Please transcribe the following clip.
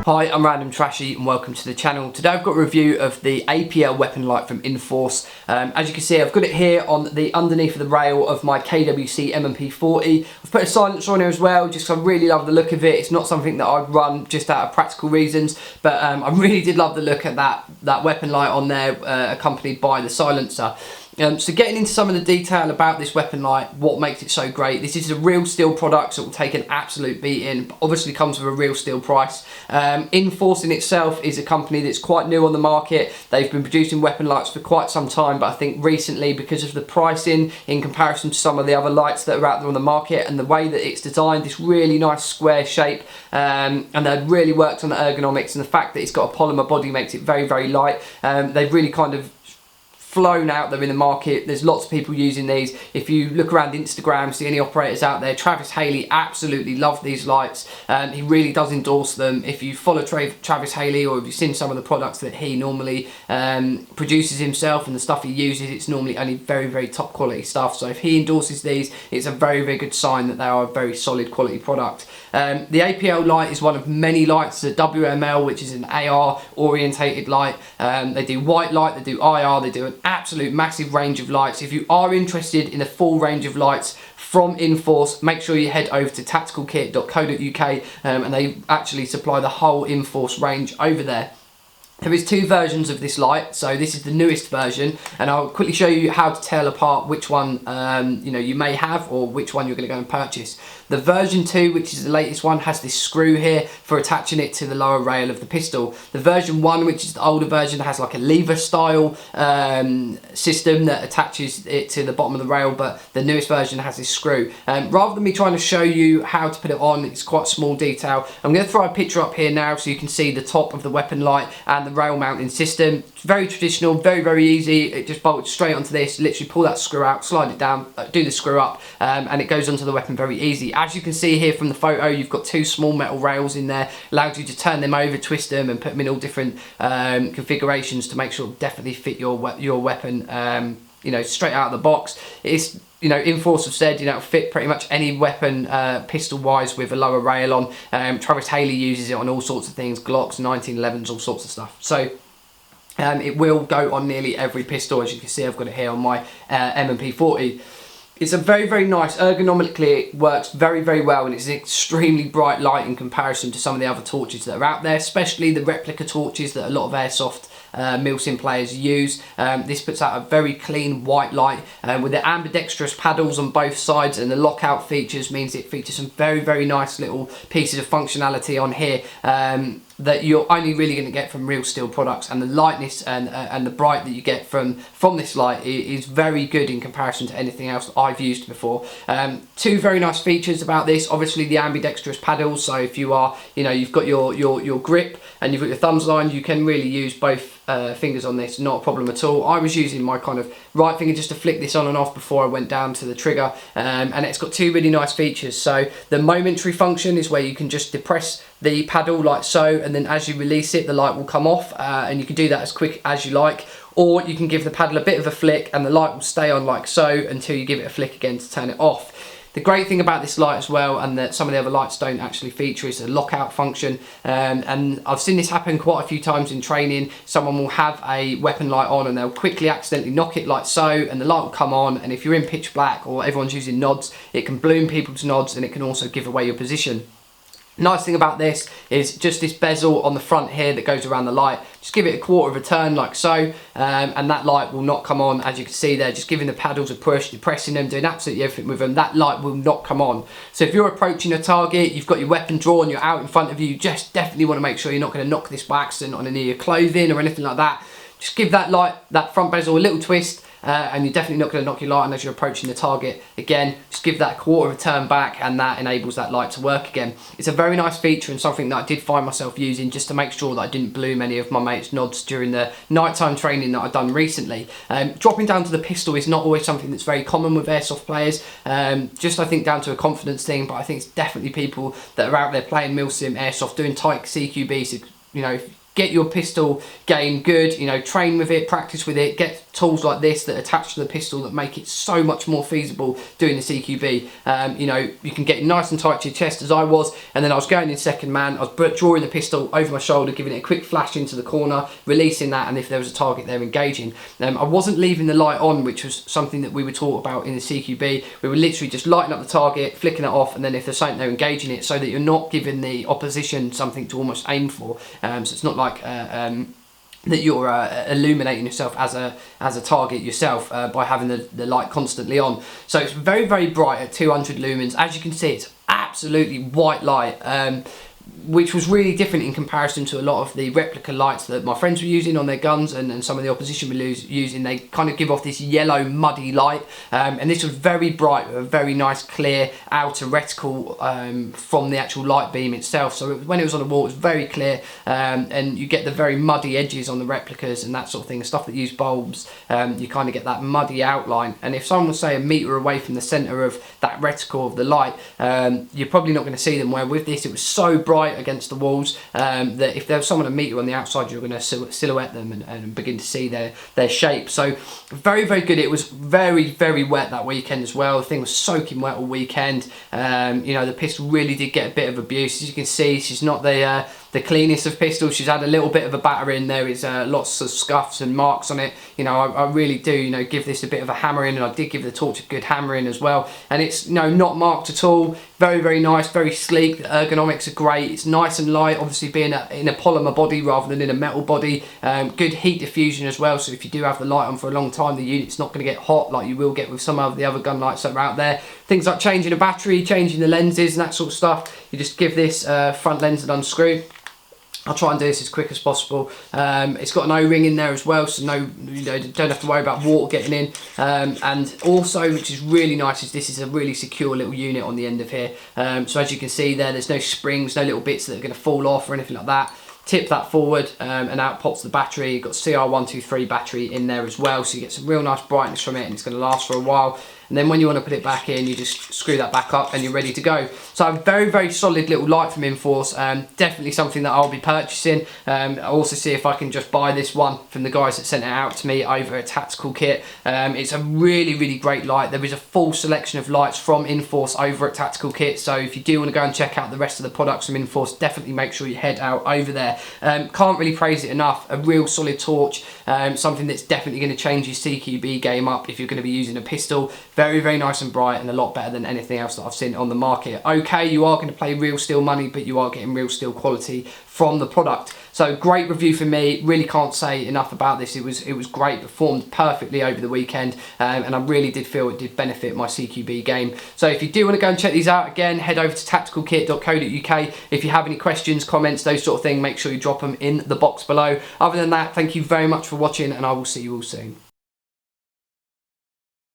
Hi, I'm Random Trashy and welcome to the channel. Today I've got a review of the APL weapon light from INFORCE. As you can see, I've got it here on the underneath of the rail of my KWC M&P40. I've put a silencer on here as well, just because I really love the look of it. It's not something that I'd run just out of practical reasons, but I really did love the look at that weapon light on there, accompanied by the silencer. So getting into some of the detail about this weapon light, what makes it so great. This is a real steel product, so it will take an absolute beating. Obviously comes with a real steel price. INFORCE in itself is a company that's quite new on the market. They've been producing weapon lights for quite some time, but I think recently, because of the pricing in comparison to some of the other lights that are out there on the market and the way that it's designed, this really nice square shape, and they've really worked on the ergonomics, and the fact that it's got a polymer body makes it very, very light. They've really kind of flown out there in the market. There's lots of people using these. If you look around Instagram, see any operators out there, Travis Haley absolutely loved these lights. He really does endorse them. If you follow Travis Haley, or if you've seen some of the products that he normally produces himself and the stuff he uses, it's normally only very, very top quality stuff. So if he endorses these, it's a very, very good sign that they are a very solid quality product. The APL light is one of many lights. The WML, which is an AR orientated light. They do white light, they do IR, they do an absolute massive range of lights. If you are interested in a full range of lights from INFORCE, make sure you head over to tacticalkit.co.uk, and they actually supply the whole INFORCE range over there. There is two versions of this light, so this is the newest version, and I'll quickly show you how to tell apart which one you may have, or which one you're going to go and purchase. The version 2, which is the latest one, has this screw here for attaching it to the lower rail of the pistol. The version 1, which is the older version, has like a lever style system that attaches it to the bottom of the rail, but the newest version has this screw. Rather than me trying to show you how to put it on, it's quite a small detail. I'm going to throw a picture up here now so you can see the top of the weapon light and the rail mounting system. It's very traditional, very, very easy. It just bolts straight onto this. Literally pull that screw out, slide it down, do the screw up, and it goes onto the weapon very easy. As you can see here from the photo, you've got two small metal rails in there. Allows you to turn them over, twist them, and put them in all different configurations to make sure it definitely fit your weapon. Straight out of the box. It's INFORCE have said it'll fit pretty much any weapon pistol wise with a lower rail on. Travis Haley uses it on all sorts of things, Glocks, 1911s, all sorts of stuff. So it will go on nearly every pistol. As you can see, I've got it here on my M&P40. It's a very, very nice, ergonomically it works very, very well, and it's an extremely bright light in comparison to some of the other torches that are out there, especially the replica torches that a lot of Airsoft Milsim players use. This puts out a very clean white light with the ambidextrous paddles on both sides, and the lockout features means it features some very, very nice little pieces of functionality on here that you're only really going to get from real steel products, and the lightness and the bright that you get from this light is very good in comparison to anything else that I've used before. Two very nice features about this, obviously the ambidextrous paddles. So if you are, you've got your grip and you've got your thumbs line, you can really use both fingers on this, not a problem at all. I was using my kind of right finger just to flick this on and off before I went down to the trigger, and it's got two really nice features. So the momentary function is where you can just depress the paddle like so, and then as you release it, the light will come off, and you can do that as quick as you like, or you can give the paddle a bit of a flick and the light will stay on like so until you give it a flick again to turn it off. The great thing about this light as well, and that some of the other lights don't actually feature, is a lockout function. And I've seen this happen quite a few times in training. Someone will have a weapon light on and they'll quickly accidentally knock it like so, and the light will come on, and if you're in pitch black or everyone's using nods, it can bloom people's nods, and it can also give away your position. Nice thing about this is just this bezel on the front here that goes around the light. Just give it a quarter of a turn like so, and that light will not come on. As you can see there, just giving the paddles a push, depressing them, doing absolutely everything with them, that light will not come on. So if you're approaching a target, you've got your weapon drawn, you're out in front of you, just definitely want to make sure you're not going to knock this by accident on any of your clothing or anything like that. Just give that light, that front bezel, a little twist, and you're definitely not going to knock your light on as you're approaching the target. Again, just give that quarter of a turn back, and that enables that light to work again. It's a very nice feature, and something that I did find myself using just to make sure that I didn't bloom any of my mates' nods during the nighttime training that I've done recently. Dropping down to the pistol is not always something that's very common with Airsoft players, just I think down to a confidence thing, but I think it's definitely people that are out there playing Milsim, Airsoft, doing tight CQB, so, get your pistol game good, you know, train with it, practice with it, get tools like this that attach to the pistol that make it so much more feasible doing the CQB. You know, you can get nice and tight to your chest as I was, and then I was going in second man, I was drawing the pistol over my shoulder, giving it a quick flash into the corner, releasing that, and if there was a target there, engaging. I wasn't leaving the light on, which was something that we were taught about in the CQB. We were literally just lighting up the target, flicking it off, and then if there's something there, engaging it, so that you're not giving the opposition something to almost aim for. So it's not like that you're illuminating yourself as a target yourself by having the light constantly on. So it's very, very bright at 200 lumens. As you can see, it's absolutely white light, which was really different in comparison to a lot of the replica lights that my friends were using on their guns, and some of the opposition were using. They kind of give off this yellow muddy light, and this was very bright with a very nice clear outer reticle from the actual light beam itself. So when it was on the wall, it was very clear, and you get the very muddy edges on the replicas and that sort of thing. Stuff that use bulbs, you kind of get that muddy outline, and if someone was, say, a metre away from the centre of that reticle of the light, you're probably not going to see them, where with this it was so bright against the walls that if there was someone a metre on the outside, you're going to silhouette them and begin to see their shape. So very, very good. It was very, very wet that weekend as well. The thing was soaking wet all weekend. You know, the pistol really did get a bit of abuse. As you can see, she's not the cleanest of pistols. She's had a little bit of a batter in. There is lots of scuffs and marks on it. You know, I really do, you know, give this a bit of a hammering, and I did give the torch a good hammering as well. And it's, you know, not marked at all. Very, very nice, very sleek. The ergonomics are great. It's nice and light, obviously being in a polymer body rather than in a metal body. Good heat diffusion as well, so if you do have the light on for a long time, the unit's not going to get hot like you will get with some of the other gun lights that are out there. Things like changing a battery, changing the lenses and that sort of stuff, you just give this front lens an unscrew. I'll try and do this as quick as possible. It's got an O-ring in there as well, so you don't have to worry about water getting in. And also, which is really nice, is this is a really secure little unit on the end of here. So as you can see there's no springs, no little bits that are going to fall off or anything like that. Tip that forward and out pops the battery. You've got CR123 battery in there as well, so you get some real nice brightness from it, and it's going to last for a while. And then when you want to put it back in, you just screw that back up and you're ready to go. So a very, very solid little light from INFORCE. Definitely something that I'll be purchasing. I'll also see if I can just buy this one from the guys that sent it out to me over at Tactical Kit. It's a really, really great light. There is a full selection of lights from INFORCE over at Tactical Kit. So if you do want to go and check out the rest of the products from INFORCE, definitely make sure you head out over there. Can't really praise it enough. A real solid torch. Something that's definitely going to change your CQB game up if you're going to be using a pistol. Very, very nice and bright, and a lot better than anything else that I've seen on the market. Okay, you are going to pay real steel money, but you are getting real steel quality from the product. So great review for me. Really can't say enough about this. It was great, performed perfectly over the weekend, and I really did feel it did benefit my CQB game. So if you do want to go and check these out, again, head over to tacticalkit.co.uk. If you have any questions, comments, those sort of thing, make sure you drop them in the box below. Other than that, thank you very much for watching, and I will see you all soon.